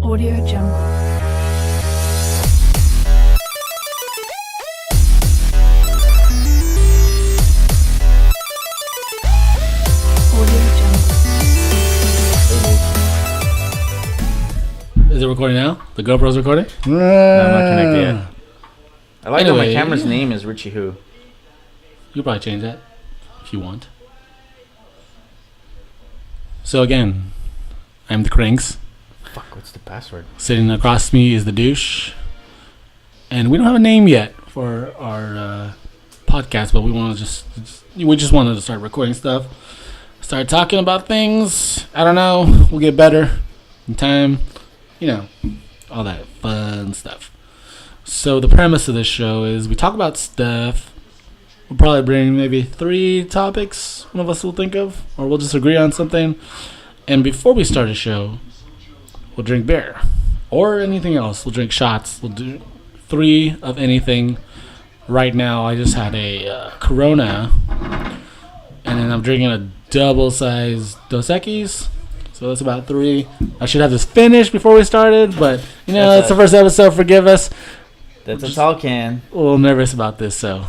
Audio Jungle. Is it recording now? The GoPro's recording? No, I'm not connected yet. I like that my Anyway. camera's name is Richie Who. You could probably change that if you want. So again, I'm the Cranks. Fuck, what's the password? Sitting across me is the Douche. And we don't have a name yet for our podcast, but we just wanted to start recording stuff. Start talking about things. I don't know. We'll get better in time. You know, all that fun stuff. So the premise of this show is we talk about stuff. We'll probably bring maybe 3 topics one of us will think of, or we'll just agree on something. And before we start a show, we'll drink beer or anything else. We'll drink shots. We'll do 3 of anything. Right now, I just had a Corona, and then I'm drinking a double-sized Dos Equis. So that's about 3. I should have this finished before we started, but you know, it's the first episode. Forgive us. That's a tall can. A little nervous about this, so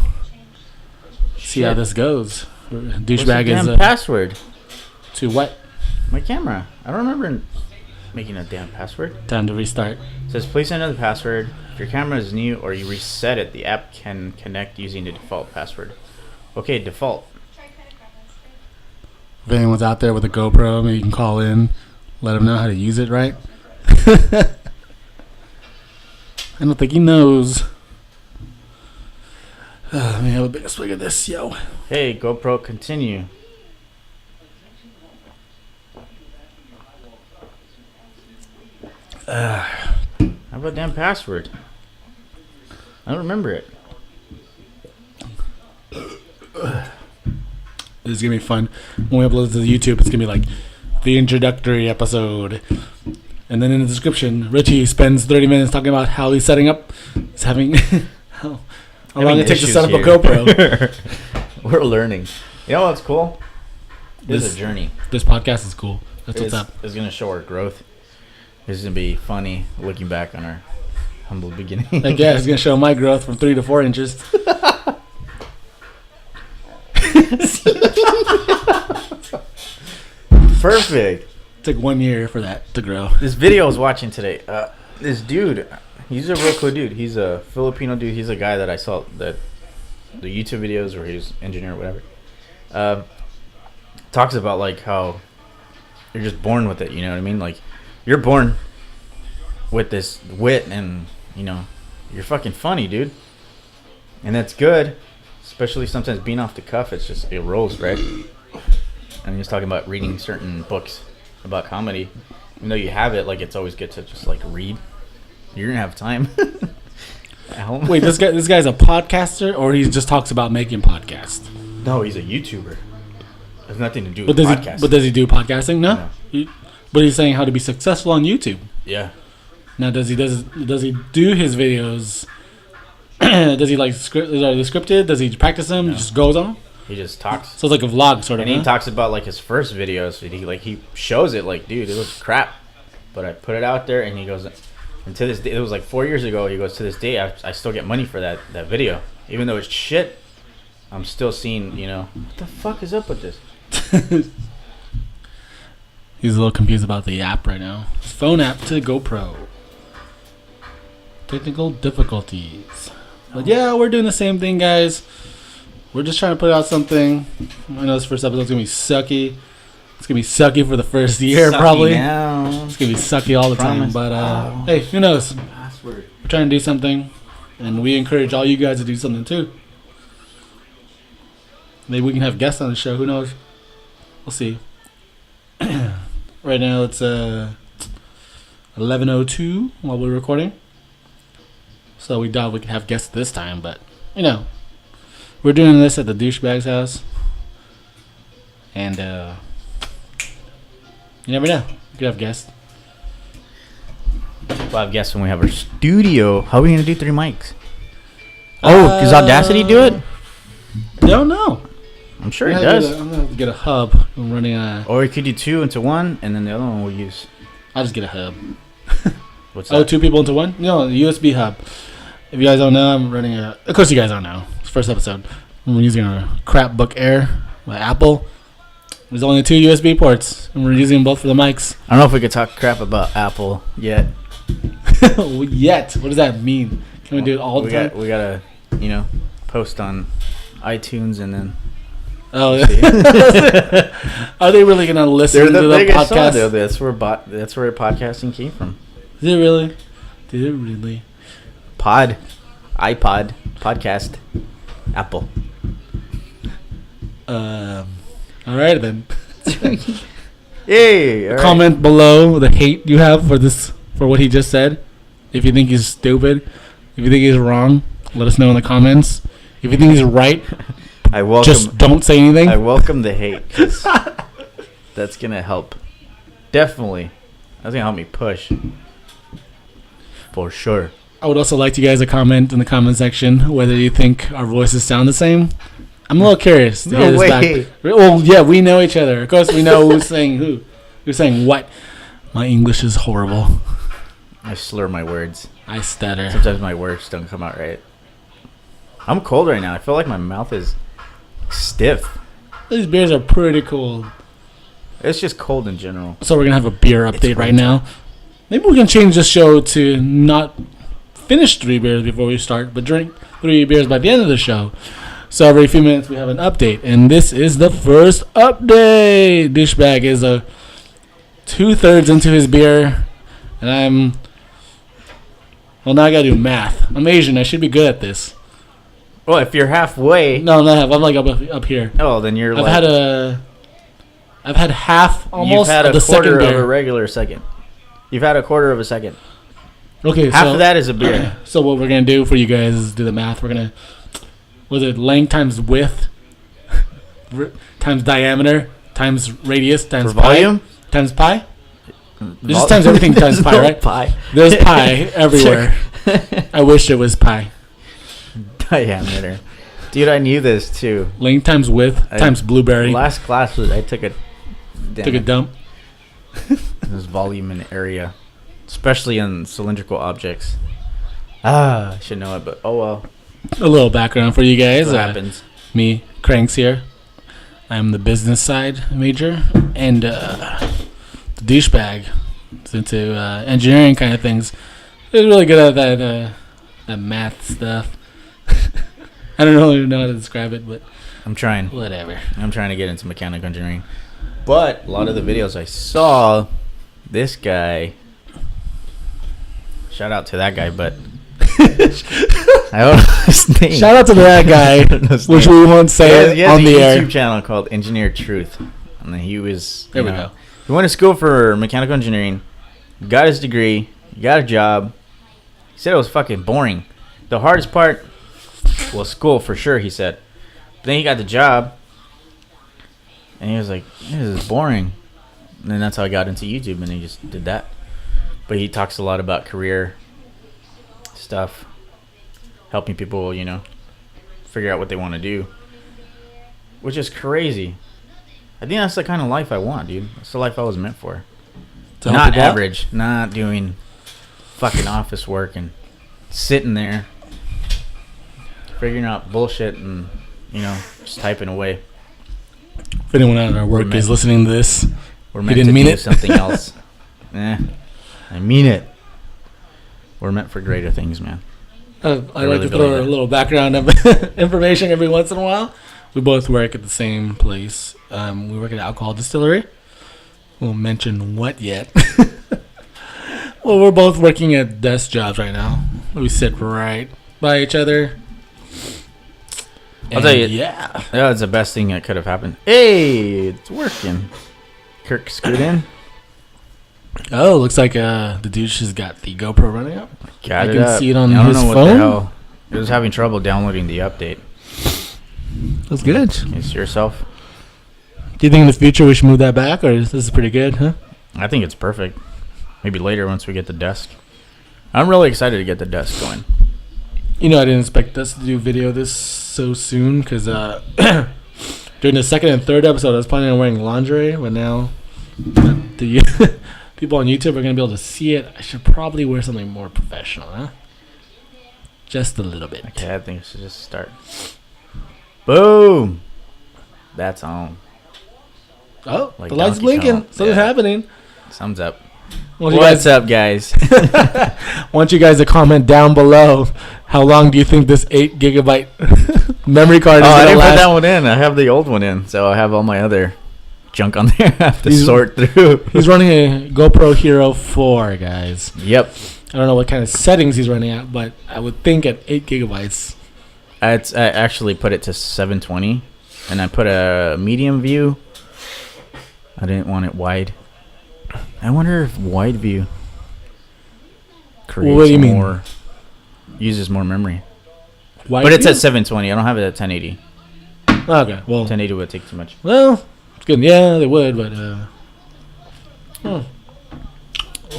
see how this goes. Douchebag is What's the damn password to what? My camera. I don't remember making a damn password. Time to restart. It says please enter the password. If your camera is new or you reset it, the app can connect using the default password. Okay, default. If anyone's out there with a GoPro, maybe you can call in, let them know how to use it right. I don't think he knows. Let me have a big swig of this, yo. Hey, GoPro, continue. How about damn password? I don't remember it. This is going to be fun. When we upload to the YouTube, it's going to be like the introductory episode. And then in the description, Richie spends 30 minutes talking about how he's setting up. He's having... how long it takes to set up a GoPro. We're learning. You know what's cool? This is a journey. This podcast is cool. That's what's up. It's going to show our growth. This is going to be funny looking back on our humble beginning. Like, yeah, it's going to show my growth from 3 to 4 inches. Perfect. It took 1 year for that to grow. This video I was watching today. This dude, he's a real cool dude. He's a Filipino dude. He's a guy that I saw that the YouTube videos where he was engineer or whatever. Talks about like how you're just born with it. You know what I mean? Like you're born with this wit, and you know you're fucking funny, dude. And that's good. Especially sometimes being off the cuff, it rolls, right? And he was talking about reading certain books about comedy. Even though you have it, like it's always good to just like read. You're gonna have time. Wait, this guy's a podcaster, or he just talks about making podcasts? No, he's a YouTuber. Has nothing to do with podcasting. But does he do podcasting? No. But he's saying how to be successful on YouTube. Yeah. Now, does he do his videos? Does he like are they scripted? Does he practice them? No. He just goes on. He just talks. So it's like a vlog sort of. And he talks about like his first videos. He shows it like, dude, it was crap, but I put it out there, and he goes, and to this day, it was like 4 years ago. He goes, to this day, I still get money for that video, even though it's shit. I'm still seeing, you know, what the fuck is up with this? He's a little confused about the app right now. His phone app to GoPro. Technical difficulties. But yeah, we're doing the same thing, guys. We're just trying to put out something. I know this first episode's going to be sucky. It's going to be sucky for the first year, Sucky probably. Now. It's going to be sucky all the time. But hey, who knows? Password. We're trying to do something. And we encourage all you guys to do something too. Maybe we can have guests on the show. Who knows? We'll see. Right now it's 11:02 while we're recording. So we doubt we could have guests this time, but you know, we're doing this at the douchebag's house, and you never know. We could have guests. We'll have guests when we have our studio. How are we gonna do 3 mics? Does Audacity do it? Don't know. I'm sure it does. I'm gonna have to get a hub. I'm running a. Or we could do 2 into 1, and then the other one we'll use. I'll just get a hub. What's that? Oh, 2 people into one? No, the USB hub. If you guys don't know, I'm running a... Of course you guys don't know. It's the first episode. We're using a Crapbook Air by Apple. There's only 2 USB ports, and we're using them both for the mics. I don't know if we could talk crap about Apple yet. Yet? What does that mean? Can we do it all the time? We gotta, you know, post on iTunes and then... Oh, are they really gonna listen to the podcast? That's where podcasting came from. Did it really? Did it really? iPod, podcast, Apple. All right then. Hey, all right. Comment below the hate you have for what he just said. If you think he's stupid, if you think he's wrong, let us know in the comments. If you think he's right, just don't say anything. I welcome the hate, 'cause that's gonna help. Definitely, that's gonna help me push. For sure. I would also like you guys to comment in the comment section whether you think our voices sound the same. I'm a little curious. No way. Well, yeah, we know each other. Of course, we know who's saying who. Who's saying what. My English is horrible. I slur my words. I stutter. Sometimes my words don't come out right. I'm cold right now. I feel like my mouth is stiff. These beers are pretty cold. It's just cold in general. So we're going to have a beer update right now. Maybe we can change the show to not finish 3 beers before we start, but drink 3 beers by the end of the show. So every few minutes we have an update, and this is the first update. Douchebag is 2/3 into his beer, and now I gotta do math. I'm Asian. I should be good at this. Well, if you're halfway, No, I'm not half. I'm like up here. oh, then you're I've had half almost You've had of the a quarter second of beer. a regular second. You've had a quarter of a second. Okay, Half of that is a beer. So what we're gonna do for you guys is do the math. We're gonna, was it length times width times diameter times radius times For volume? times pi? This just times everything times pi, right? Pi. There's pi everywhere. I wish it was pi. Diameter. Dude, I knew this too. Length times width times blueberry. Last class I took a dump. This volume and area, especially in cylindrical objects. I should know it, but oh well. A little background for you guys. What happens? Me, Cranks here. I'm the business side major, and the douchebag is into engineering kind of things. He's really good at that math stuff. I don't really know how to describe it, but I'm trying. Whatever. I'm trying to get into mechanical engineering. But a lot of the videos I saw, this guy, shout out to that guy, but I don't know his name. Shout out to that guy, which we won't say he has on the air. He has a YouTube channel called Engineer Truth. And he was, there we go. He went to school for mechanical engineering, got his degree, got a job. He said it was fucking boring. The hardest part was school for sure, he said. But then he got the job, and he was like, this is boring. And then that's how I got into YouTube, and he just did that. But he talks a lot about career stuff, helping people, figure out what they want to do, which is crazy. I think that's the kind of life I want, dude. That's the life I was meant for. Not average, not doing fucking office work and sitting there figuring out bullshit and, just typing away. If anyone out of our work is listening to this, we're meant to do something else. I mean it. We're meant for greater things, man. I like to throw a little background of information every once in a while. We both work at the same place. We work at an alcohol distillery. Won't mention what yet. Well, we're both working at desk jobs right now. We sit right by each other. I'll tell you. Yeah. That's the best thing that could have happened. Hey, it's working. Kirk screwed in. Oh, looks like the douche has got the GoPro running up. I can see it on his phone. What the hell. It was having trouble downloading the update. That's good. It's yourself. Do you think in the future we should move that back, or this is pretty good, huh? I think it's perfect. Maybe later once we get the desk. I'm really excited to get the desk going. I didn't expect us to do video this so soon, because during the second and third episode, I was planning on wearing lingerie, but now the people on YouTube are going to be able to see it, I should probably wear something more professional, huh? Just a little bit. Okay, I think we should just start. Boom! That's on. Oh, Like the light's Donkey blinking. Kong. Something's happening. Thumbs up. Want you What's guys, up, guys? want you guys to comment down below. How long do you think this 8 gigabyte memory card is I going to didn't put last? that one in. I have the old one in, so I have all my other junk on there. I have to sort through. He's running a GoPro Hero 4, guys. Yep. I don't know what kind of settings he's running at, but I would think at 8 gigabytes. I actually put it to 720, and I put a medium view. I didn't want it wide. I wonder if wide view creates What do you mean? uses more memory. Wide But it's view? at 720. I don't have it at 1080. Okay, well, 1080 would take too much. well, it's good. Yeah, they would, but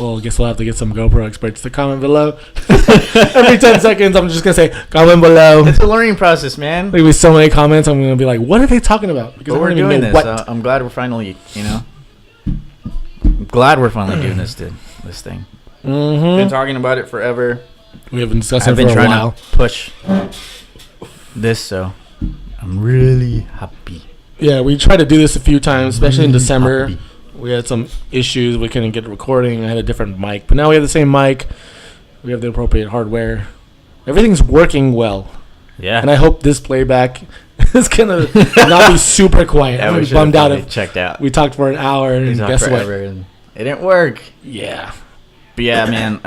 well, I guess we'll have to get some GoPro experts to comment below. Every 10 seconds, I'm just gonna say comment below. It's a learning process, man. There'll be so many comments. I'm gonna be like, "What are they talking about?" Because But I we're don't even doing know this. what. I'm glad we're finally, I'm glad we're finally doing this thing. Been talking about it forever. We have been discussing I've it been for a trying while. to push this, so I'm really happy. Yeah, we tried to do this a few times, especially in Really December. happy. We had some issues. We couldn't get a recording. I had a different mic, but now we have the same mic. We have the appropriate hardware. Everything's working well, Yeah. and I hope this playback is gonna not be super quiet. Yeah, I'm we gonna be should bummed out have if checked out. we talked for an hour We and talked guess what? forever and it didn't work. Yeah. But yeah, man,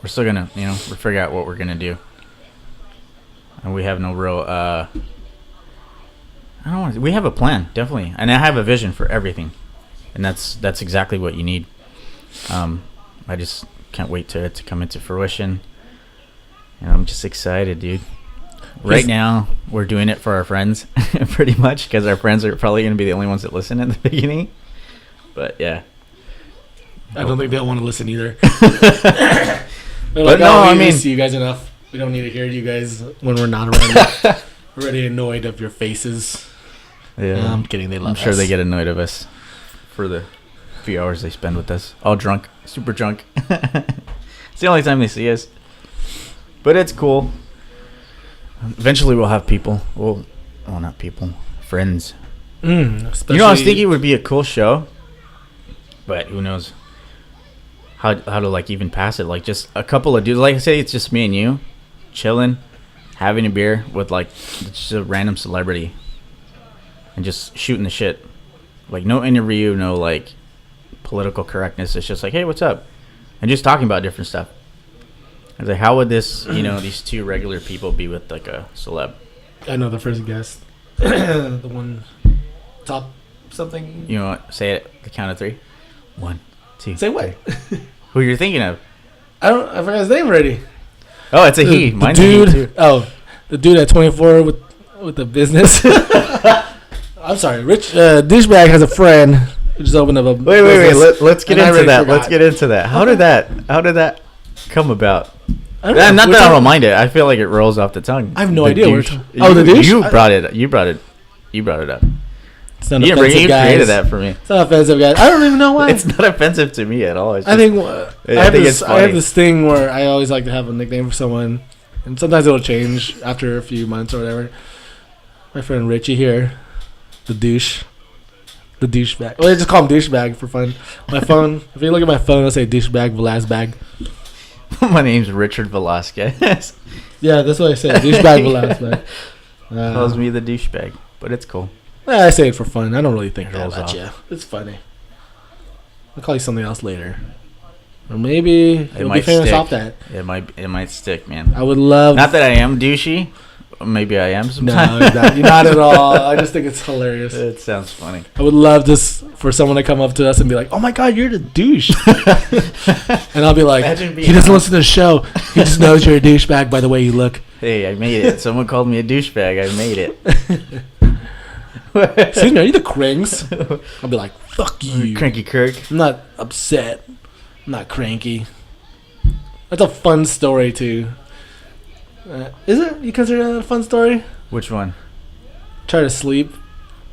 we're still gonna, we'll figure out what we're gonna do. And we have no real, I don't want to, we have a plan, definitely. And I have a vision for everything. And that's exactly what you need. I just can't wait to come into fruition. And I'm just excited, dude. Right now, we're doing it for our friends, pretty much, because our friends are probably going to be the only ones that listen in the beginning. But yeah. I don't think they'll want to listen either. But no, I mean, see you guys enough. We don't need to hear you guys when we're not around. We're already annoyed of your faces. Yeah, No, I'm kidding. They love I'm sure us. they get annoyed of us for the few hours they spend with us. All drunk, super drunk. It's the only time they see us. But it's cool. Eventually, we'll have people. Well, not people, friends. I was thinking it would be a cool show, but who knows how to like even pass it? Like just a couple of dudes. Like I say, it's just me and you, chilling, having a beer with like just a random celebrity, and just shooting the shit. Like no interview, no like political correctness. It's just like, hey, what's up, and just talking about different stuff. I was like, how would this, these two regular people be with like a celeb? I know the first guest. The one top something. You know what? Say it. The count of 3. 1, 2. Say what? Who you're thinking of? I forgot his name already. Oh, it's a he. The Mine's dude. a he too. Oh, the dude at 24 with the business. I'm sorry, Rich douchebag has a friend who just opened up a. Wait. Let's get and I into already that. forgot. Let's get into that. How did that come about? I don't know. Not We're that I talking- don't mind it. I feel like it rolls off the tongue. I have no The idea. douche. The douche. You brought it. You brought it up. It's not You offensive, guys. created that for me. It's not offensive, guys. I don't even know why. It's not offensive to me at all. It's I just, think I think it's I funny. have this thing where I always like to have a nickname for someone, and sometimes it'll change after a few months or whatever. My friend Richie here, the douchebag. Well, I just call him douchebag for fun. My phone. If you look at my phone, it'll say douchebag, Velasbag. My name's Richard Velasquez. Yeah, that's what I say. Douchebag, Velasbag. Calls me the douchebag, but it's cool. I say it for fun. I don't really think It that rolls about off. you. It's funny. I'll call you something else later. Or maybe you'll be might famous stick. off that. It might stick, man. I would love... Not that I am douchey. Maybe I am No, sometimes. you're not at all. I just think it's hilarious. It sounds funny. I would love this for someone to come up to us and be like, "Oh my God, you're the douche," and I'll be like, Imagine being "He doesn't on- listen to the show. He just knows you're a douchebag by the way you look." Hey, I made it. Someone called me a douchebag. I made it. Excuse me, are you the Krings? I'll be like, "Fuck you." Cranky Kirk. I'm not upset. I'm not cranky. That's a fun story too. Is it? You consider that a fun story? Which one? Try to sleep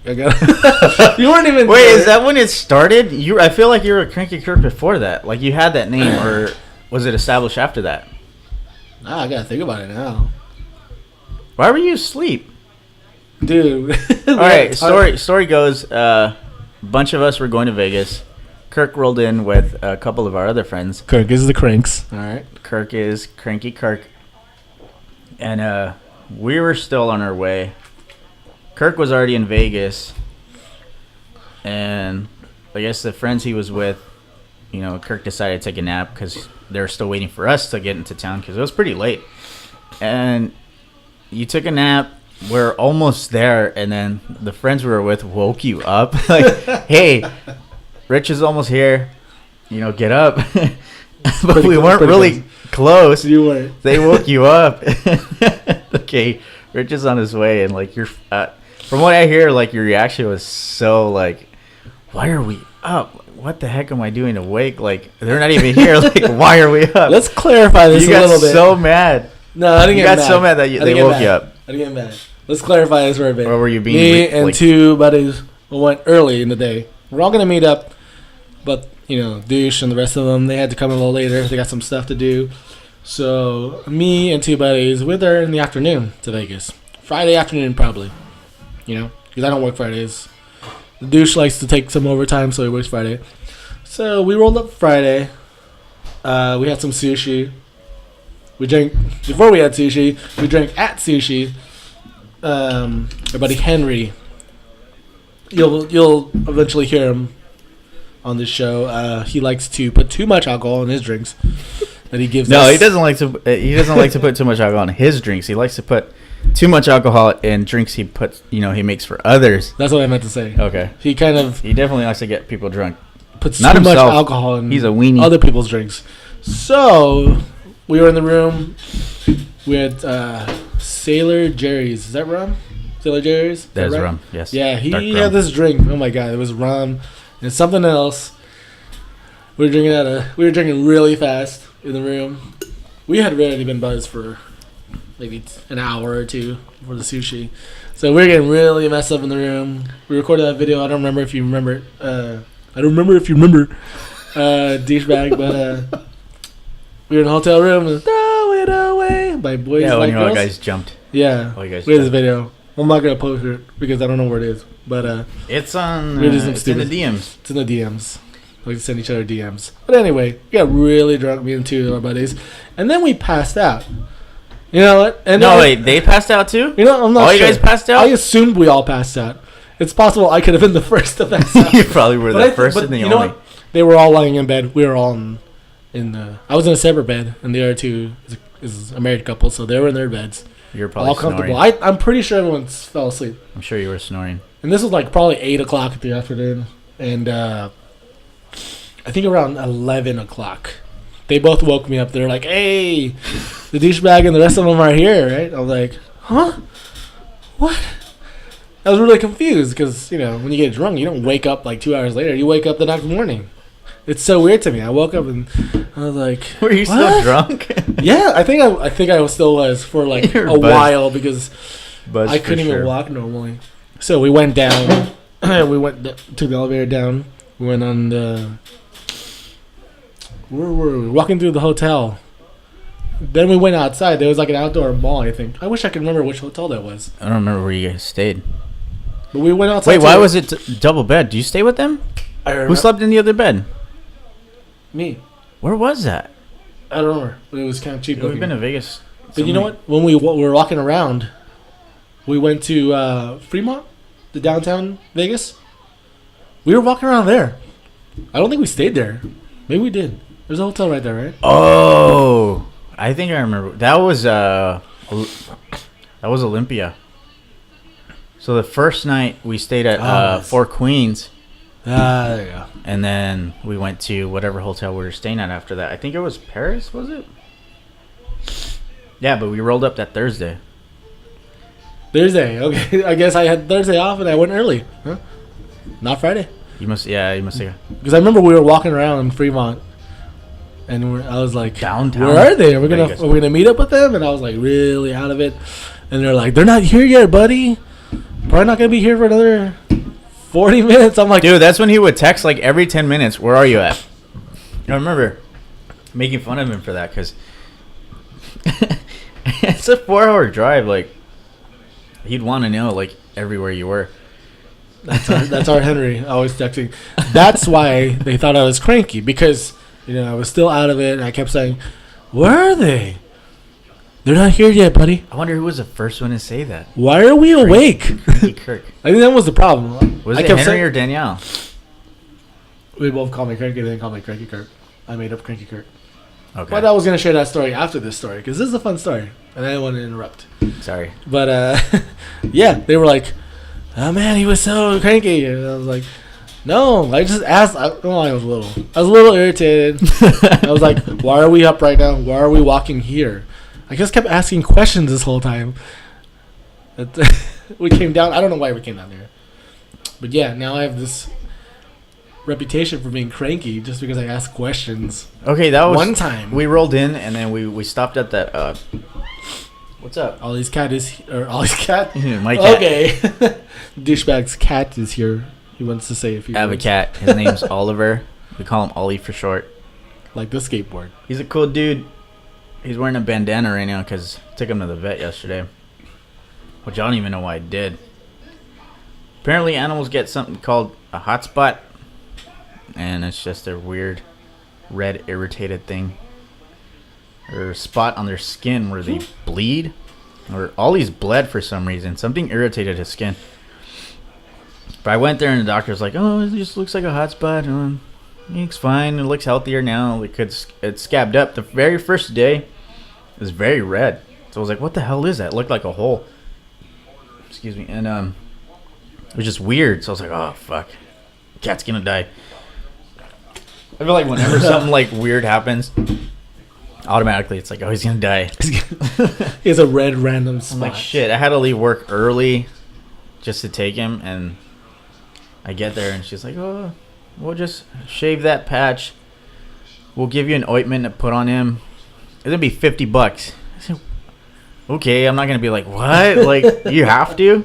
I got. You weren't even. Wait, there. is that when it started? I feel like you were a Cranky Kirk before that. Like you had that name, or was it established after that? Nah, I gotta think about it now. Why were you asleep? Dude. All right, story goes, a bunch of us were going to Vegas. Kirk rolled in with a couple of our other friends. Kirk is the cranks. All right. Kirk is Cranky Kirk. And we were still on our way. Kirk was already in Vegas. And I guess the friends he was with, Kirk decided to take a nap because they were still waiting for us to get into town because it was pretty late. And you took a nap. We're almost there, and then the friends we were with woke you up. Like, hey, Rich is almost here. Get up. But we weren't really close. You weren't. They woke you up. Okay, Rich is on his way, and like from what I hear, like your reaction was so like, why are we up? What the heck am I doing awake? Like they're not even here. Like why are we up? Let's clarify this a little bit. You got so mad. No, I didn't get mad. You got so mad that they woke you up. I didn't get mad. Let's clarify this for a bit. Or were you being Me and two buddies went early in the day. We're all gonna meet up, but Douche and the rest of them, they had to come a little later. They got some stuff to do. So me and two buddies, we're there in the afternoon to Vegas. Friday afternoon probably. Because I don't work Fridays. The Douche likes to take some overtime, so he works Friday. So we rolled up Friday. We had some sushi. We drank before we had sushi. We drank at sushi. Our buddy Henry. You'll eventually hear him on this show. He likes to put too much alcohol in his drinks that he gives. No, he doesn't like to. He doesn't like to put too much alcohol in his drinks. He likes to put too much alcohol in drinks he puts. He makes for others. That's what I meant to say. Okay. He definitely likes to get people drunk. Puts Not too himself. much alcohol in He's a weenie. other people's drinks. So we were in the room. We had Sailor Jerry's. Is that rum? Sailor Jerry's? That's right? rum. Yes. Yeah, he Dark had rum. this drink. Oh my god, it was rum and something else. We were drinking really fast in the room. We had already been buzzed for maybe an hour or two for the sushi. So we were getting really messed up in the room. We recorded that video. I don't remember if you remember it. Douchebag, but we were in a hotel room and throw it away by boys like girls. All guys jumped. Yeah, all you guys we had this jumped. video. I'm not gonna post it because I don't know where it is, but it's on. It's in the DMs. It's in the DMs. We can send each other DMs. But anyway, we got really drunk, me and two of our buddies, and then we passed out. You know what? And wait, they passed out too? I'm not all sure. You guys passed out? I assumed we all passed out. It's possible I could have been the first to pass out. You probably were the first and the only. Know what? They were all lying in bed. We were all in I was in a separate bed, and the other two is a married couple, so they were in their beds. You're probably all snoring. comfortable. I'm pretty sure everyone fell asleep. I'm sure you were snoring. And this was like probably 8 o'clock in the afternoon, and I think around 11 o'clock, they both woke me up. They're like, "Hey, the douchebag and the rest of them are here, right?" I was like, "Huh? What?" I was really confused because when you get drunk, you don't wake up like 2 hours later. You wake up the next morning. It's so weird to me. I woke up and I was like, "Were you still drunk?" Yeah, I think I still was for like a while because I couldn't even walk normally. So we went down. Took the elevator down. We went on the. Where were we? Walking through the hotel. Then we went outside. There was like an outdoor mall, I think. I wish I could remember which hotel that was. I don't remember where you guys stayed. But we went outside. Wait, why was it double bed? Do you stay with them? Who slept in the other bed? Me. Where was that? I don't remember. But it was kind of cheap. We've been to Vegas. But you know what? When we were walking around, we went to Fremont, the downtown Vegas. We were walking around there. I don't think we stayed there. Maybe we did. There's a hotel right there, right? Oh, I think I remember. That was Olympia. So the first night we stayed at Four Queens. There you go. And then we went to whatever hotel we were staying at after that. I think it was Paris, was it? Yeah, but we rolled up that Thursday. Thursday, okay. I guess I had Thursday off and I went early. Huh? Not Friday. You must have. Because I remember we were walking around in Fremont, and I was like, downtown. Where are they? Are we gonna meet up with them? And I was like really out of it. And they're like, they're not here yet, buddy. Probably not gonna be here for another 40 minutes. I'm like, dude, that's when he would text like every 10 minutes. Where are you at? I remember making fun of him for that because it's a 4-hour drive. Like, he'd want to know like everywhere you were. That's our Henry always texting. That's why they thought I was cranky because I was still out of it. And I kept saying, "Where are they? They're not here yet, buddy." I wonder who was the first one to say that. Why are we awake? Cranky Kirk. I think that was the problem. Was I it kept Henry saying, or Danielle? We both call me cranky. They didn't call me Cranky Kirk. I made up Cranky Kirk. Okay. But I was gonna share that story after this story because this is a fun story, and I didn't want to interrupt. Sorry. But yeah, they were like, "Oh man, he was so cranky," and I was like, "No, I just asked." I was a little irritated. I was like, "Why are we up right now? Why are we walking here?" I just kept asking questions this whole time. We came down. I don't know why we came down there, but yeah, now I have this reputation for being cranky just because I ask questions. Okay, that was one time. We rolled in and then we stopped at that. What's up? Ollie's cat is Ollie's cat. My cat. Okay, douchebag's cat is here. He wants to say a few I have a words. cat. His name's Oliver. We call him Ollie for short. Like the skateboard. He's a cool dude. He's wearing a bandana right now because I took him to the vet yesterday, which I don't even know why I did. Apparently, animals get something called a hot spot. And it's just a weird red irritated thing or spot on their skin where they bleed, or Ollie's bled for some reason. Something irritated his skin. But I went there and the doctor's like, "Oh, it just looks like a hot spot. It's fine. It looks healthier now. It's scabbed up." The very first day it was very red. So I was like, "What the hell is that?" It looked like a hole. Excuse me. And it was just weird. So I was like, "Oh fuck, cat's gonna die." I feel like whenever something like weird happens, automatically it's like, "Oh, he's gonna die." He has a red random spot. I'm like, shit. I had to leave work early just to take him, and I get there and she's like, "Oh, we'll just shave that patch. We'll give you an ointment to put on him. It's gonna be $50." I said, "Okay." I'm not gonna be like, "What?" Like, you have to.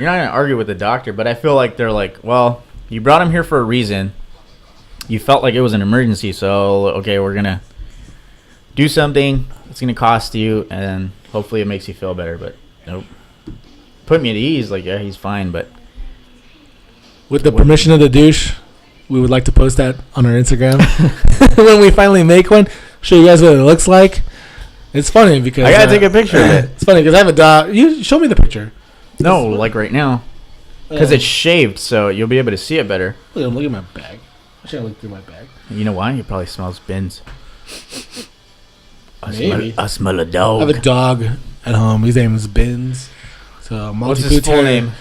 You're not gonna argue with the doctor, but I feel like they're like, "Well, you brought him here for a reason. You felt like it was an emergency, so okay, we're gonna do something. It's gonna cost you, and hopefully it makes you feel better." But nope. Put me at ease, like, yeah, he's fine, but with the permission of the douche, we would like to post that on our Instagram when we finally make one. Show you guys what it looks like. It's funny because I gotta take a picture of it. It's funny because I have a dog. You show me the picture. No, like right now, because it's shaved, so you'll be able to see it better. Look at my bag. I should look through my bag. You know why? He probably smells bins. Maybe. I smell a I dog. have a dog at home. His name is Bins. So What's his full name?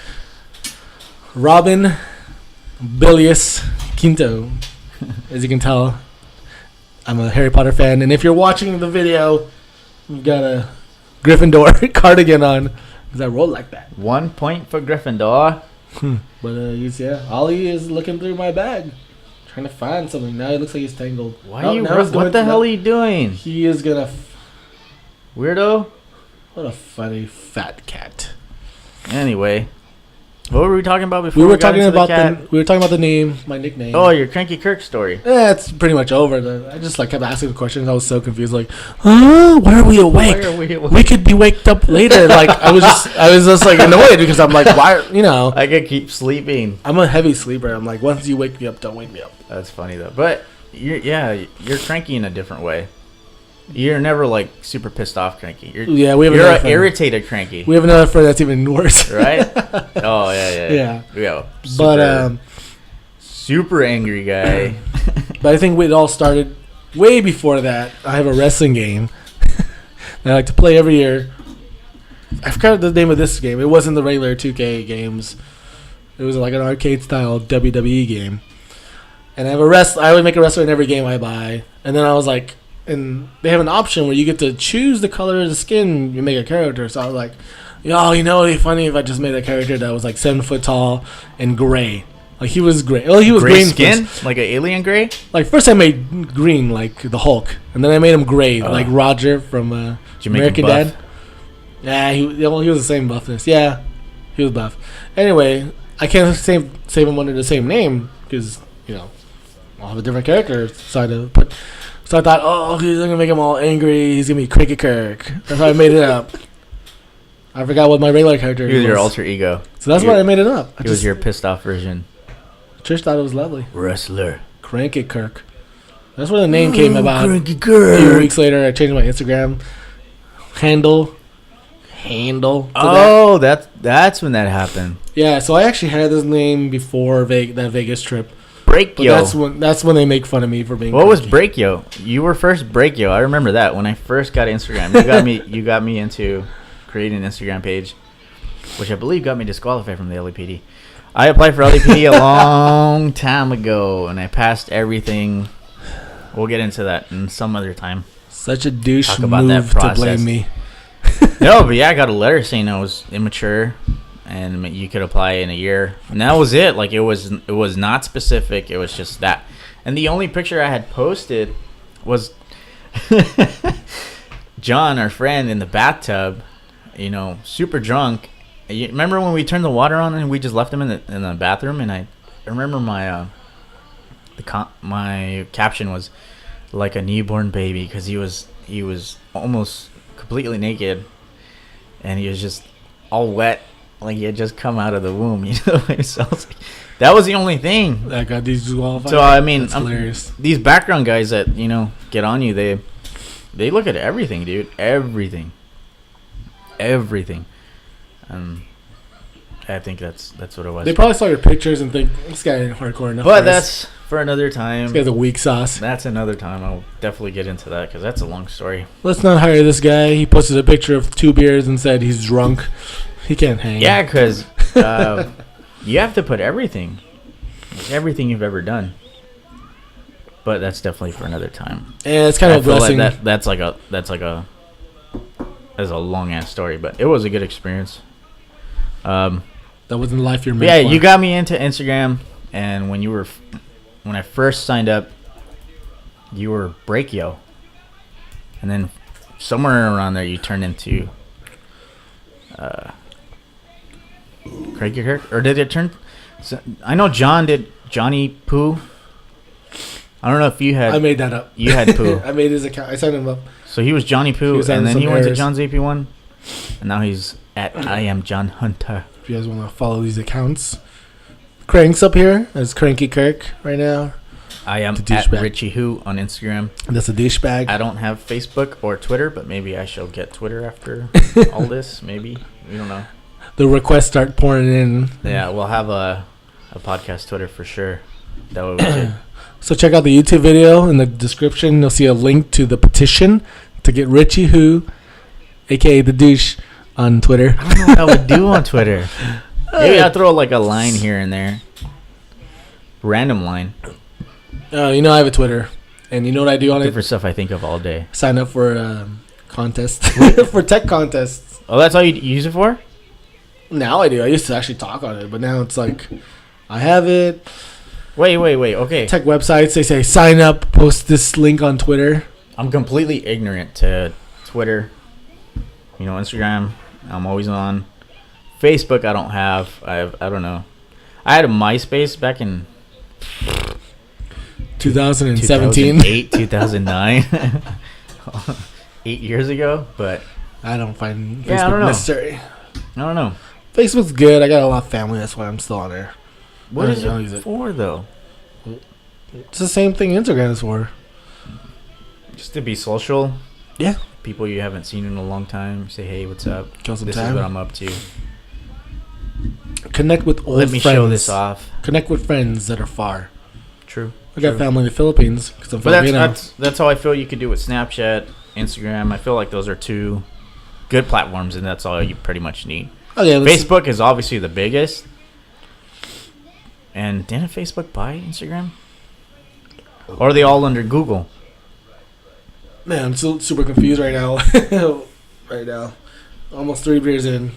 Robin Bilius Quinto. As you can tell, I'm a Harry Potter fan, and if you're watching the video, you've got a Gryffindor cardigan on because I roll like that. 1 point for Gryffindor. But Ollie is looking through my bag, trying to find something. Now he looks like he's tangled. What the hell are you doing? He is gonna. Weirdo. What a funny fat cat. Anyway, what were we talking about before? We were talking about the name, my nickname. Oh, your Cranky Kirk story. Yeah, it's pretty much over. I just kept asking the questions. I was so confused. Like, huh? Why are we awake? We could be waked up later. Like, I was just like annoyed because I'm like, why? I could keep sleeping. I'm a heavy sleeper. I'm like, once you wake me up, don't wake me up. That's funny though. But you're cranky in a different way. You're never like super pissed off cranky. We have you're an irritated cranky. We have another friend that's even worse. Right? Oh yeah. But super angry guy. But I think it all started way before that. I have a wrestling game that I like to play every year. I forgot the name of this game. It wasn't the regular 2K games. It was like an arcade style WWE game. And I would make a wrestler in every game I buy. And then I was like, and they have an option where you get to choose the color of the skin you make a character. So I was like, it'd be funny if I just made a character that was like 7 foot tall and gray. Like he was gray. Well, he was gray green skin, first. Like an alien gray. Like first I made green like the Hulk, and then I made him gray like Roger from American Dad. Yeah, he was the same buffness. Yeah, he was buff. Anyway, I can't save them under the same name because I'll have a different character. So I thought, oh, he's gonna make him all angry. He's gonna be Cranky Kirk. That's how I made it up. I forgot what my regular character He was your alter ego. So that's why I made it up. He was your pissed off version. Trish thought it was lovely. Wrestler. Cranky Kirk. That's where the name came about. Cranky Kirk. A few weeks later, I changed my Instagram handle. That's when that happened. Yeah, so I actually had this name before that Vegas trip. Breakyo. That's when they make fun of me for being. What was Breakyo? You were first Breakyo. I remember that when I first got Instagram. You got me into creating an Instagram page, which I believe got me disqualified from the LAPD. I applied for LAPD a long time ago, and I passed everything. We'll get into that in some other time. Such a douche move to blame me. No, but yeah, I got a letter saying I was immature, and you could apply in a year. And that was it. Like it was not specific. It was just that. And the only picture I had posted was John, our friend, in the bathtub, super drunk. You remember when we turned the water on and we just left him in the bathroom? And I remember my my caption was like a newborn baby because he was almost completely naked, and he was just all wet, like he had just come out of the womb. So I was like, that was the only thing that got disqualified. So I mean, hilarious. These background guys that get on you, they look at everything, dude. Everything. I think that's what it was. They probably saw your pictures and think this guy ain't hardcore enough. But that's for another time. This guy's a weak sauce. That's another time. I'll definitely get into that because that's a long story. Let's not hire this guy. He posted a picture of 2 beers and said he's drunk. He can't hang. Yeah, because you have to put everything you've ever done. But that's definitely for another time. Yeah, it's kind of a blessing. Like that's a long ass story, but it was a good experience. That wasn't the life you're meant for. You got me into Instagram, and when I first signed up, you were Breakyo, and then somewhere around there you turned into Cranky Kirk, or did it turn? I know John did Johnny Poo. I don't know if you had. I made that up. You had Poo. I made his account. I signed him up. So he was Johnny Poo, and then he went to John's AP1, and now he's at Mm-hmm. I am John Hunter. If you guys want to follow these accounts, Crank's up here as Cranky Kirk right now. I am at Richie Who on Instagram. That's a douchebag. I don't have Facebook or Twitter, but maybe I shall get Twitter after all this. Maybe, we don't know. The requests start pouring in. Yeah, we'll have a podcast Twitter for sure. That way we could. So check out the YouTube video in the description. You'll see a link to the petition to get Richie Who, aka the douche, on Twitter. I don't know what I would do on Twitter. Maybe I'll throw like a line here and there. Random line. I have a Twitter. And you know what I do on it? For stuff I think of all day. Sign up for contests. For tech contests. Oh, that's all you use it for? Now I do. I used to actually talk on it. But now it's like, I have it. Wait. Okay. Tech websites, they say sign up, post this link on Twitter. I'm completely ignorant to Twitter. Instagram, I'm always on. Facebook, I don't have. I don't know. I had a MySpace back in 2017. 2008, 2009. 8 years ago, but I don't find Facebook I don't know. necessary. I don't know. Facebook's good. I got a lot of family. That's why I'm still on there. What is it for, though? It's the same thing Instagram is for. Just to be social. Yeah. People you haven't seen in a long time. Say, hey, what's up? Kill some this time. Is what I'm up to. Connect with old friends. Let me show this off. Connect with friends that are far. True. I got family in the Philippines. But that's how I feel you could do with Snapchat, Instagram. I feel like those are 2 good platforms, and that's all you pretty much need. Okay, Facebook is obviously the biggest. And didn't Facebook buy Instagram? Or are they all under Google? Man, I'm still super confused right now. Almost 3 beers in.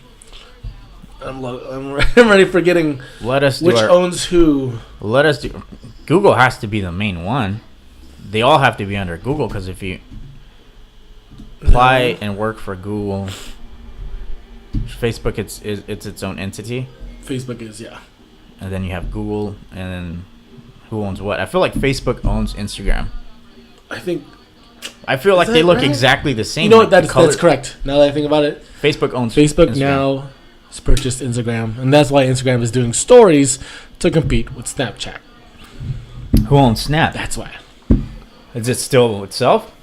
I'm already forgetting which owns who. Google has to be the main one. They all have to be under Google, because if you apply and work for Google, Facebook it's its own entity. Facebook is, yeah. and then you have Google, and then who owns what? I feel like Facebook owns Instagram. I feel like they look exactly the same. You know what? That's correct. Now that I think about it, Facebook owns Facebook Instagram. now has purchased Instagram, and that's why Instagram is doing stories to compete with Snapchat. Who owns Snap? That's why. Is it still itself?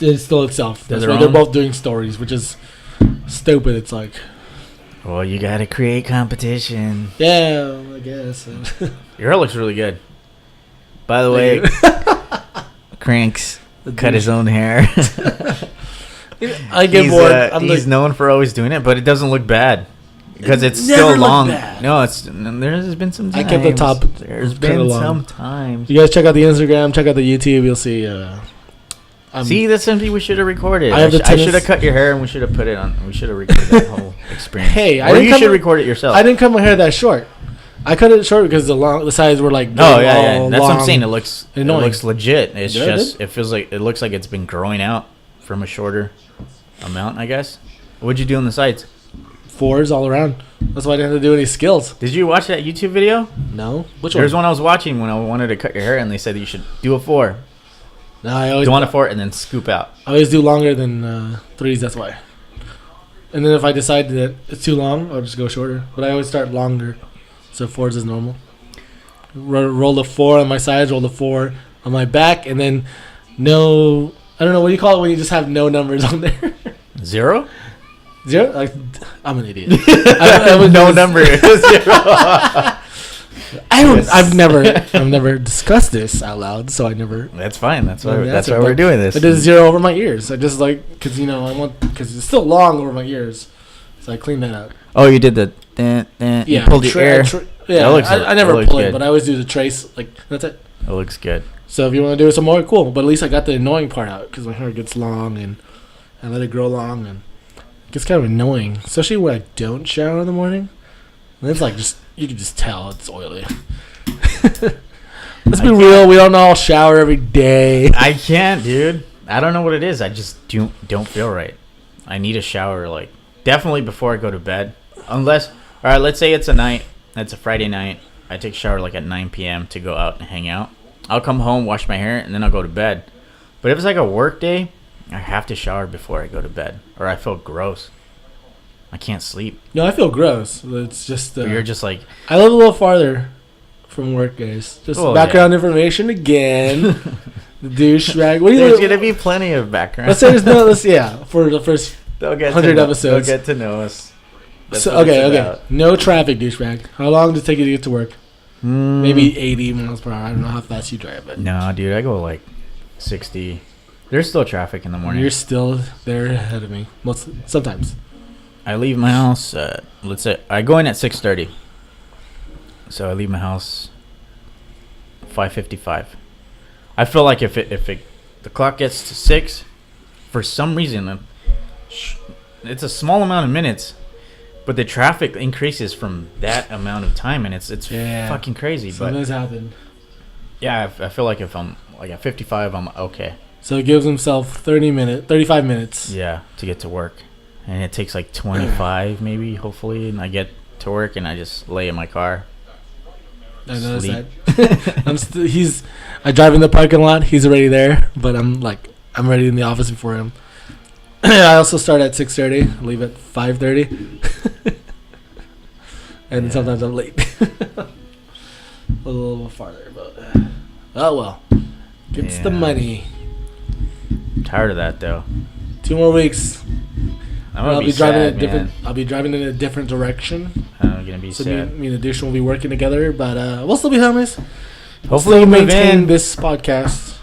It's still itself. That's why they're both doing stories, which is stupid. It's like, well, you gotta create competition. Yeah, I guess. Your hair looks really good. By the way, Cranks cut his own hair. I get bored. He's known for always doing it, but it doesn't look bad because it's still long. No, there's been some times. I kept the top. There's been some times. You guys check out the Instagram, check out the YouTube. You'll see. See, that's something we should have recorded. I should have cut your hair and we should have put it on. We should have recorded that whole experience. Hey, you should record it yourself. I didn't cut my hair that short. I cut it short because the sides were like. Oh yeah. That's what I'm saying. It looks legit. It's yeah, it looks like it's been growing out from a shorter amount, I guess. What'd you do on the sides? 4s all around. That's why I didn't have to do any skills. Did you watch that YouTube video? No. Which There's one I was watching when I wanted to cut your hair, and they said you should do a 4. No, I always do a 4 and then scoop out. I always do longer than 3s. That's why. And then if I decide that it's too long, I'll just go shorter. But I always start longer, so 4s is normal. Roll the 4 on my sides, roll the 4 on my back, and then no. I don't know what do you call it when you just have no numbers on there. 0? 0? Like, I'm an idiot. No number. 0. I've never discussed this out loud, so I never. That's fine. That's why we're doing this. I did 0 over my ears. I just because because it's still long over my ears, so I cleaned that out. Oh, you did the. Yeah, you pulled your air. Yeah, I never pull it, but I always do the trace. That's it. It looks good. So if you want to do some more, cool. But at least I got the annoying part out because my hair gets long and I let it grow long and it gets kind of annoying, especially when I don't shower in the morning. And it's like you can just tell it's oily. Let's be real. We don't all shower every day. I can't, dude. I don't know what it is. I just don't feel right. I need a shower, definitely before I go to bed. Unless, all right, let's say it's a Friday night. I take a shower at 9 p.m. to go out and hang out. I'll come home, wash my hair, and then I'll go to bed. But if it's a work day, I have to shower before I go to bed, or I feel gross. I can't sleep. No, I feel gross. It's just you're just I live a little farther from work, guys. Just background information again. The douchebag. There's gonna be plenty of background. Let's say for the first 100 episodes. They'll get to know us. Okay. No traffic, douchebag. How long does it take you to get to work? Maybe 80 miles per hour. I don't know how fast you drive, but no, dude, I go 60. There's still traffic in the morning. You're still there ahead of me. Sometimes. I leave my house. Let's say I go in at 6:30. So I leave my house 5:55. I feel like if the clock gets to 6, for some reason, it's a small amount of minutes. But the traffic increases from that amount of time, and it's fucking crazy. Something's happened. Yeah, I feel like if I'm at 55, I'm okay. So he gives himself 35 minutes. Yeah, to get to work, and it takes 25 maybe, hopefully, and I get to work and I just lay in my car. I noticed that. I drive in the parking lot. He's already there, but I'm ready in the office before him. I also start at 6:30, leave at 5:30, and sometimes I'm late. A little farther, but oh well, gets the money. I'm tired of that though. 2 more weeks. I'll be driving I'll be driving in a different direction. I'm gonna be sad. Me and Addition will be working together, but we'll still be homies. Hopefully, we'll maintain this podcast.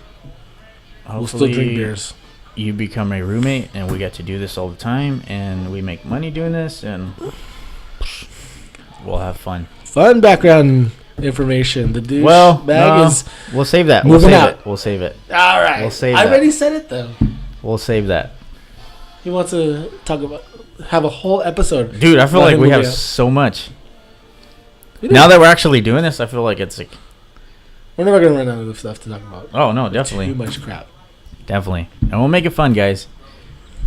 Hopefully, we'll still drink beers. You become a roommate, and we get to do this all the time, and we make money doing this, and we'll have fun. Fun background information. The douche bag is. We'll save that. We'll save it. All right. We'll save I already said it though. We'll save that. He wants to have a whole episode. Dude, I feel like we have so much. Now that we're actually doing this, I feel like it's we're never gonna run out of stuff to talk about. Oh no, definitely. Too much crap. Definitely. And we'll make it fun, guys.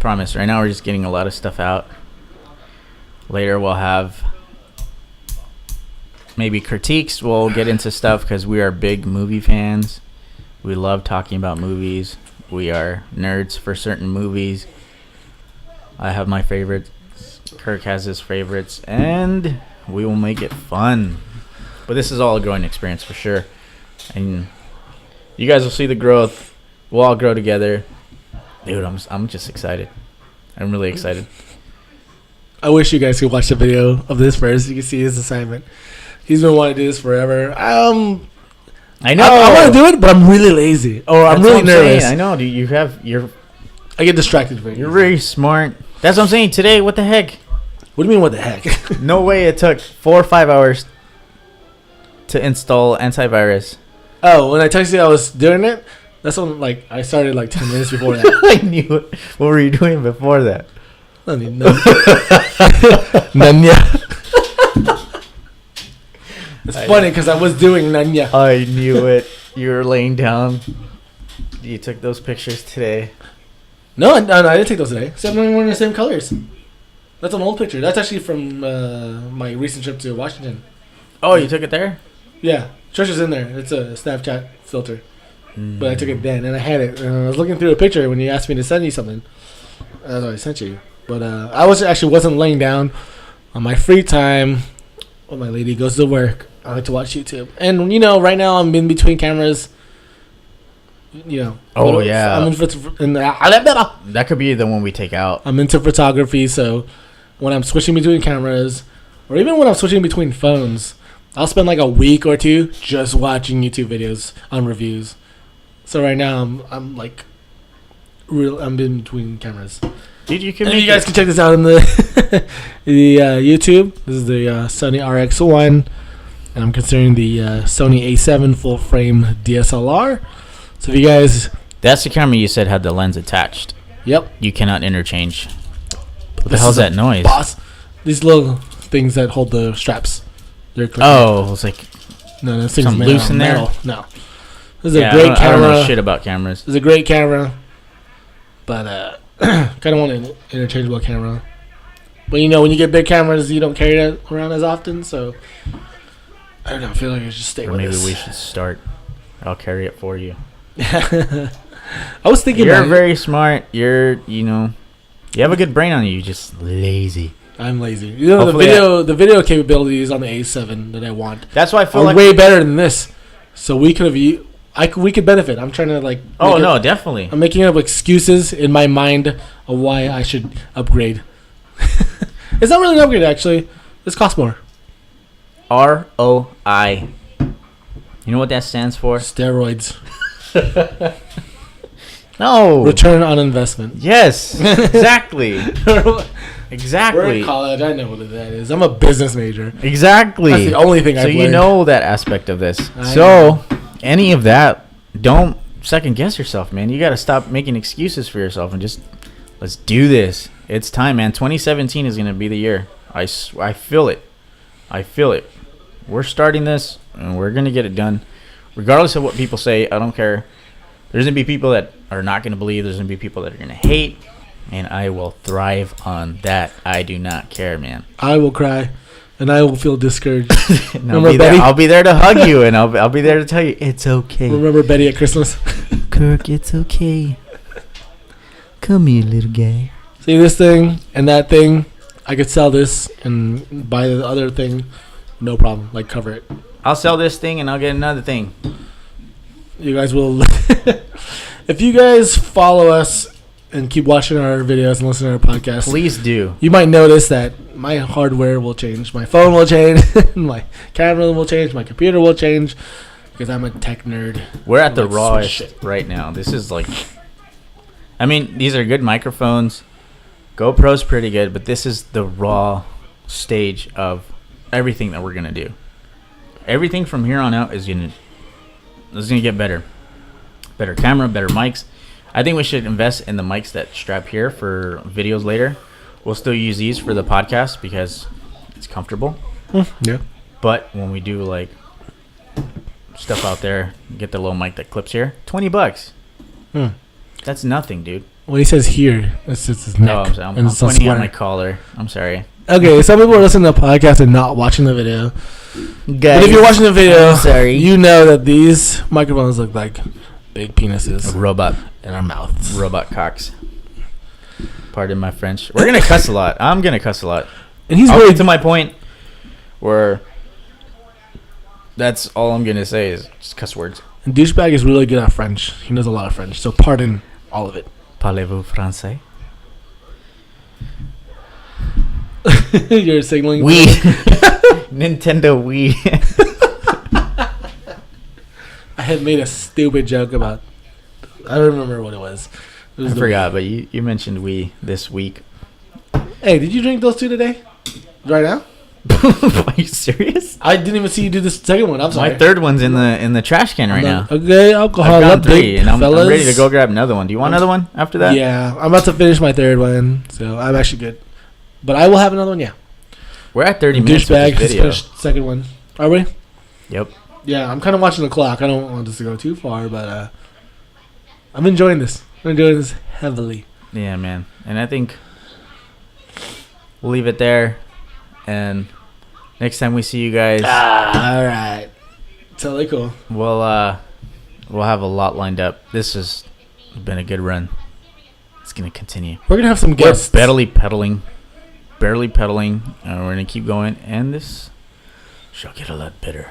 Promise. Right now we're just getting a lot of stuff out. Later we'll have maybe critiques. We'll get into stuff because we are big movie fans. We love talking about movies. We are nerds for certain movies. I have my favorites. Kirk has his favorites. And we will make it fun. But this is all a growing experience for sure. And you guys will see the growth. We'll all grow together. Dude, I'm just excited. I'm really excited. I wish you guys could watch the video of this first. You can see his assignment. He's been wanting to do this forever. I know. I want to do it, but I'm really lazy. Or I'm really nervous. I know. I get distracted. You're very smart. That's what I'm saying. Today, what the heck? What do you mean, what the heck? No way it took 4 or 5 hours to install antivirus. Oh, when I texted you I was doing it, that's when I started 10 minutes before that. I knew it. What were you doing before that? I mean, Nanya. It's funny because I was doing Nanya. I knew it. You were laying down. You took those pictures today. No, I didn't take those today. Except I'm wearing the same colors. That's an old picture. That's actually from my recent trip to Washington. Oh, you took it there? Yeah. Church is in there. It's a Snapchat filter. But I took it then, and I had it. And I was looking through a picture when you asked me to send you something. That's what I sent you. But I wasn't laying down on my free time when my lady goes to work. I like to watch YouTube. And, right now I'm in between cameras. Oh, yeah. That could be the one we take out. I'm into photography, so when I'm switching between cameras, or even when I'm switching between phones, I'll spend a week or two just watching YouTube videos on reviews. So right now I'm in between cameras. Dude, you can. And you guys can check this out on the YouTube. This is the Sony RX1, and I'm considering the Sony A7 full frame DSLR. So if you guys, that's the camera you said had the lens attached. Yep. You cannot interchange. What the hell's that noise? Boss. These little things that hold the straps. They're it's like no, this thing's something loose in metal. there. No. This is a great camera. I don't know shit about cameras. It's a great camera, but kind of want an interchangeable camera. But when you get big cameras, you don't carry that around as often. So I don't know. I feel like I should stay with this. Maybe we should start. I'll carry it for you. I was thinking you're very smart. You have a good brain on you. You're just lazy. I'm lazy. The video capabilities on the A7 that I want. That's why I feel way better than this. So we could benefit. I'm trying to definitely. I'm making up excuses in my mind of why I should upgrade. It's not really an upgrade actually. This costs more. ROI. You know what that stands for? Steroids. No. Return on investment. Yes. Exactly. Exactly. We're in college. I know what that is. I'm a business major. Exactly. That's the only thing I've learned. So you know that aspect of this. Any of that, don't second guess yourself, man. You got to stop making excuses for yourself and just let's do this. It's time, man. 2017 is going to be the year. I feel it. I feel it. We're starting this and we're going to get it done. Regardless of what people say, I don't care. There's going to be people that are not going to believe. There's going to be people that are going to hate. And I will thrive on that. I do not care, man. I will cry. And I will feel discouraged. Remember Betty? I'll be there to hug you. And I'll be there to tell you, it's okay. Remember Betty at Christmas? Kirk, it's okay. Come here, little guy. See this thing and that thing? I could sell this and buy the other thing. No problem. Cover it. I'll sell this thing and I'll get another thing. You guys will. If you guys follow us and keep watching our videos and listening to our podcast, please do. You might notice that my hardware will change. My phone will change. My camera will change. My computer will change because I'm a tech nerd. We're at the rawest right now. This is these are good microphones. GoPro's pretty good, but this is the raw stage of everything that we're gonna do. Everything from here on out is gonna get better. Better camera, better mics. I think we should invest in the mics that strap here for videos later. We'll still use these for the podcast because it's comfortable. Yeah. But when we do stuff out there, get the little mic that clips here, $20. That's nothing, dude. When he says here, it's his neck. No, I'm and it's a pointing at my sweater. collar. I'm sorry. Okay, some people are listening to the podcast and not watching the video. Guys, But if you're watching the video, I'm sorry. you know that these microphones look like big penises Robot. in our mouths. Robot cocks. Pardon my French. We're going to cuss a lot. I'm going to cuss a lot. And he's I'll really get to my point where that's all I'm going to say is just cuss words. And douchebag is really good at French. He knows a lot of French, so pardon all of it. Parlez-vous français? You're signaling. Wii. Nintendo Wii. I had made a stupid joke about. I don't remember what it was. It was I forgot, but you mentioned Wii this week. Hey, did you drink those two today? Right now? Are you serious? I didn't even see you do the second one. I'm sorry. My third one's in the trash can right now. Okay, alcohol. I've got Up, 3, big and I'm fellas. ready to go grab another one. Do you want another one after that? Yeah, I'm about to finish my third one, so I'm actually good. But I will have another one. Yeah. We're at 30 minutes with Douchebag this has video. finished second one. Are we? Yep. Yeah, I'm kind of watching the clock. I don't want this to go too far, but I'm enjoying this. I'm enjoying this heavily. Yeah, man. And I think we'll leave it there. And next time we see you guys, All right. Totally cool. we'll have a lot lined up. This has been a good run. It's gonna continue. We're gonna have some guests. We're barely pedaling, and we're gonna keep going. And this shall get a lot better.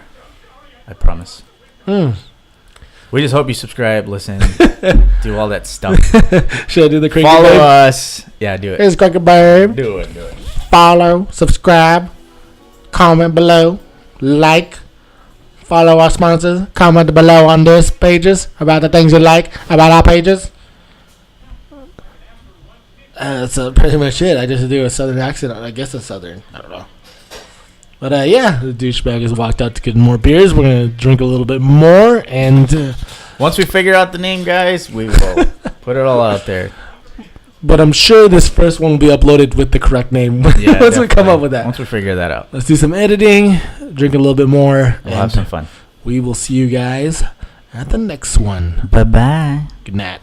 I promise. We just hope you subscribe, listen, do all that stuff. Should I do the cranky Follow babe? us. Yeah, do it. Here's Cranky Babe. Do it. Follow, subscribe, comment below, like, follow our sponsors, comment below on this pages about the things you like about our pages. That's pretty much it. I just do a southern accent. I guess it's southern. I don't know. But yeah, the douchebag has walked out to get more beers. We're going to drink a little bit more. And Once we figure out the name, guys, we will put it all out there. But I'm sure this first one will be uploaded with the correct name. Yeah, Once we come definitely. up with that. Once we figure that out. Let's do some editing, drink a little bit more. We'll have some fun. We will see you guys at the next one. Bye-bye. Good night.